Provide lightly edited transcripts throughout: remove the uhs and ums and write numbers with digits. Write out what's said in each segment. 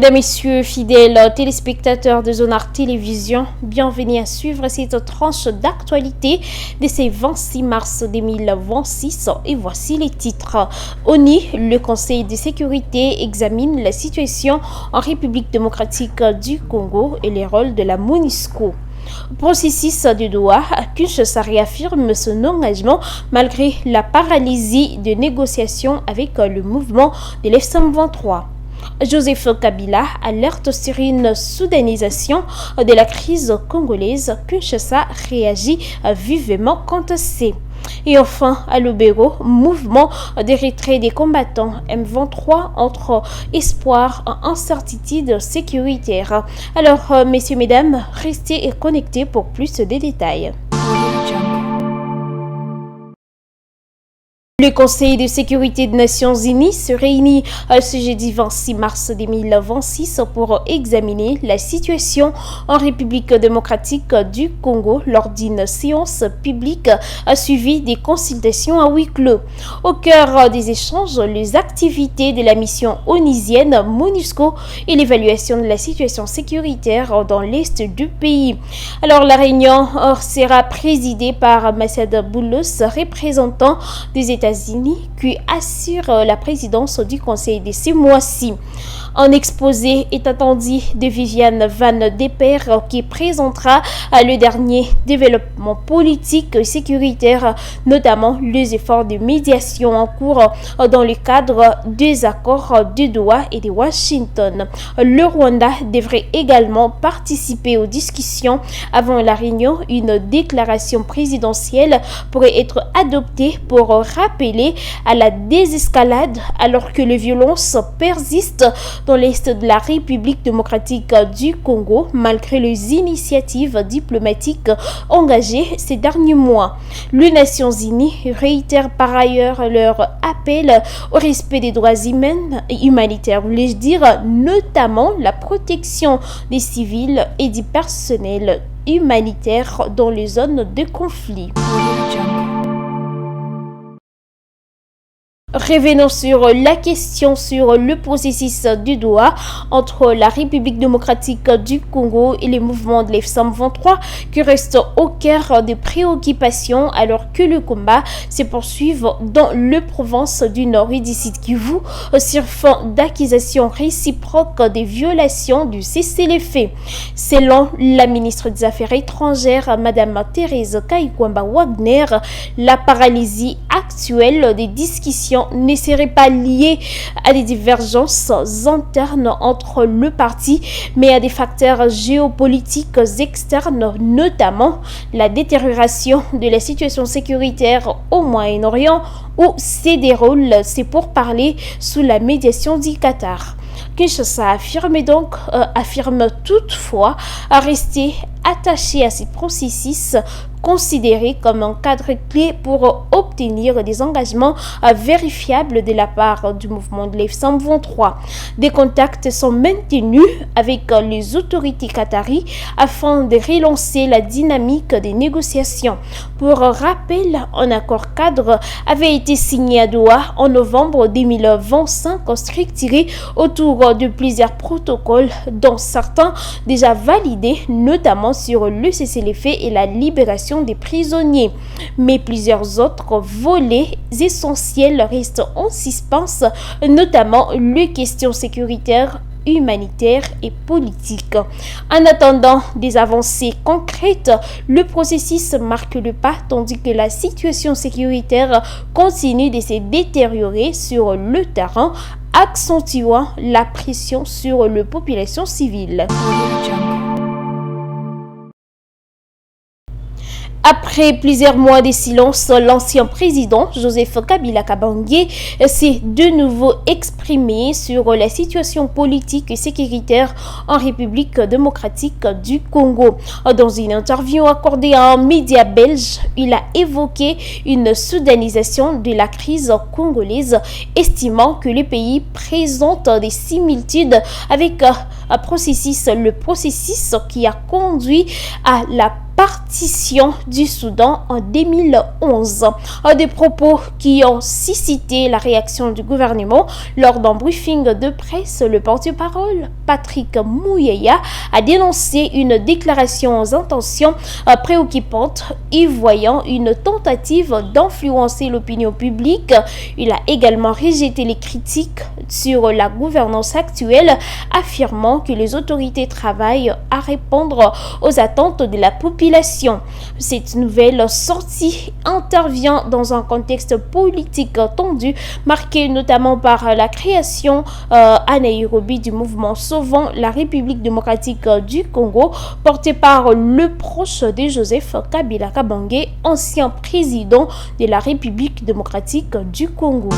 Mesdames, Messieurs, fidèles téléspectateurs de Zonart Télévision, bienvenue à suivre cette tranche d'actualité de ce 26 mars 2026 et voici les titres. ONU, le Conseil de sécurité examine la situation en République démocratique du Congo et les rôles de la MONUSCO. Processus de Doha, Kinshasa réaffirme son engagement malgré la paralysie de négociations avec le mouvement de l'F-123. Joseph Kabila alerte sur une soudanisation de la crise congolaise. Kinshasa réagit vivement contre ces. Et enfin, à Lubero, mouvement de retrait des combattants M23 entre espoir et incertitude sécuritaire. Alors, messieurs, mesdames, restez connectés pour plus de détails. Le Conseil de sécurité des Nations Unies se réunit ce jeudi 26 mars 2026 pour examiner la situation en République démocratique du Congo lors d'une séance publique suivie des consultations à huis clos. Au cœur des échanges, les activités de la mission onusienne MONUSCO et l'évaluation de la situation sécuritaire dans l'est du pays. Alors la réunion sera présidée par Massad Boulos, représentant des États-Unis qui assure la présidence du Conseil de ce mois-ci. Un exposé est attendu de Viviane Van Deper qui présentera le dernier développement politique et sécuritaire, notamment les efforts de médiation en cours dans le cadre des accords de Doha et de Washington. Le Rwanda devrait également participer aux discussions. Avant la réunion, une déclaration présidentielle pourrait être adoptée pour rappeler à la désescalade alors que les violences persistent dans l'est de la République démocratique du Congo, malgré les initiatives diplomatiques engagées ces derniers mois. Les Nations Unies réitèrent par ailleurs leur appel au respect des droits humains et humanitaires, voulais-je dire, notamment la protection des civils et du personnel humanitaire dans les zones de conflit. Revenons sur la question sur le processus du Doha entre la République démocratique du Congo et les mouvements de l'F-123 qui restent au cœur des préoccupations alors que le combat se poursuit dans le province du Nord et du Sud Kivu sur fond d'accusations réciproques des violations du cessez-le-feu. Selon la ministre des Affaires étrangères, Madame Thérèse Kaikwamba Wagner, la paralysie actuelle des discussions ne serait pas liée à des divergences internes entre le parti, mais à des facteurs géopolitiques externes, notamment la détérioration de la situation sécuritaire au Moyen-Orient où se déroulent ces pourparlers sous la médiation du Qatar. Kinshasa affirme toutefois à rester attaché à ces processus considérés comme un cadre clé pour obtenir des engagements vérifiables de la part du mouvement de l'F-123. Des contacts sont maintenus avec les autorités qataries afin de relancer la dynamique des négociations. Pour rappel, un accord cadre avait été signé à Doha en novembre 2025 structuré autour de plusieurs protocoles dont certains déjà validés, notamment sur le cessez-le-feu et la libération des prisonniers. Mais plusieurs autres volets essentiels restent en suspens, notamment les questions sécuritaires, humanitaire et politique. En attendant des avancées concrètes, le processus marque le pas tandis que la situation sécuritaire continue de se détériorer sur le terrain, accentuant la pression sur les populations civiles. Après plusieurs mois de silence, l'ancien président Joseph Kabila Kabange s'est de nouveau exprimé sur la situation politique et sécuritaire en République démocratique du Congo. Dans une interview accordée à un média belge, il a évoqué une soudanisation de la crise congolaise, estimant que le pays présente des similitudes avec le processus qui a conduit à la partition du Soudan en 2011. Des propos qui ont suscité la réaction du gouvernement lors d'un briefing de presse. Le porte-parole Patrick Muyaya a dénoncé une déclaration aux intentions préoccupantes y voyant une tentative d'influencer l'opinion publique. Il a également rejeté les critiques sur la gouvernance actuelle, affirmant que les autorités travaillent à répondre aux attentes de la population. Cette nouvelle sortie intervient dans un contexte politique tendu, marqué notamment par la création à Nairobi du mouvement Sauvons la République démocratique du Congo, porté par le proche de Joseph Kabila Kabange, ancien président de la République démocratique du Congo.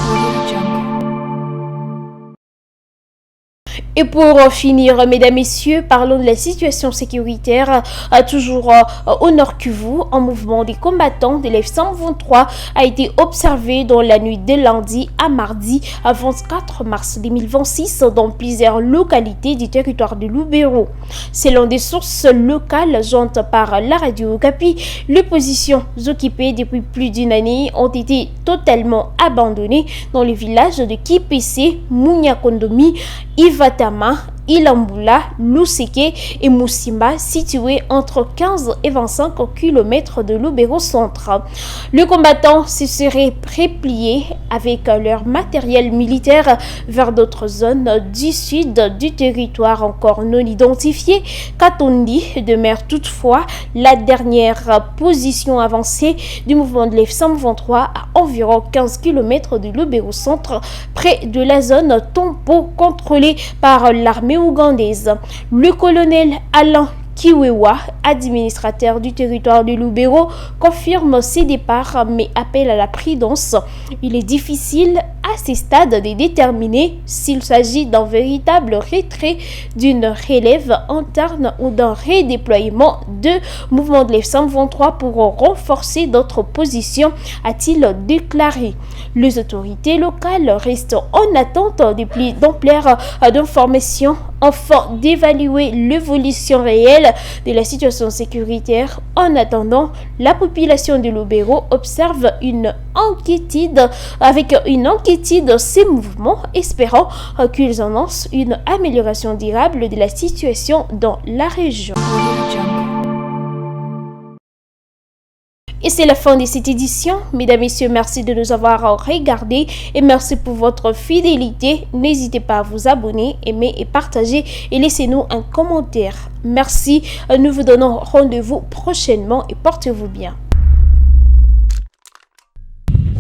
Et pour finir, mesdames, messieurs, parlons de la situation sécuritaire toujours au Nord Kivu. Un mouvement des combattants de l'F-123 a été observé dans la nuit de lundi à mardi 24 mars 2026 dans plusieurs localités du territoire de Lubero. Selon des sources locales jointes par la radio Okapi, les positions occupées depuis plus d'une année ont été totalement abandonnées dans les villages de Kipese, Munyakondomi, Ivatama, Ilambula, Luseke et Musimba, situés entre 15 et 25 km de Lubero centre. Les combattants se seraient repliés avec leur matériel militaire vers d'autres zones du sud du territoire encore non identifié. Katondi demeure toutefois la dernière position avancée du mouvement de l'F-123 à environ 15 km de Lubero centre, près de la zone Tompo contrôlée par l'armée ougandaise. Le colonel Alain Kiwewa, administrateur du territoire de Lubero, confirme ses départs mais appelle à la prudence. Il est difficile à ces stades de déterminer s'il s'agit d'un véritable retrait, d'une relève interne ou d'un redéploiement de mouvement de l'F-123 pour renforcer d'autres positions, a-t-il déclaré. Les autorités locales restent en attente d'ampleur d'informations afin d'évaluer l'évolution réelle de la situation sécuritaire. En attendant, la population de Lubero observe avec une inquiétude ces mouvements, espérant qu'ils annoncent une amélioration durable de la situation dans la région. Et c'est la fin de cette édition. Mesdames, Messieurs, merci de nous avoir regardés et merci pour votre fidélité. N'hésitez pas à vous abonner, aimer et partager et laissez-nous un commentaire. Merci. Nous vous donnons rendez-vous prochainement et portez-vous bien.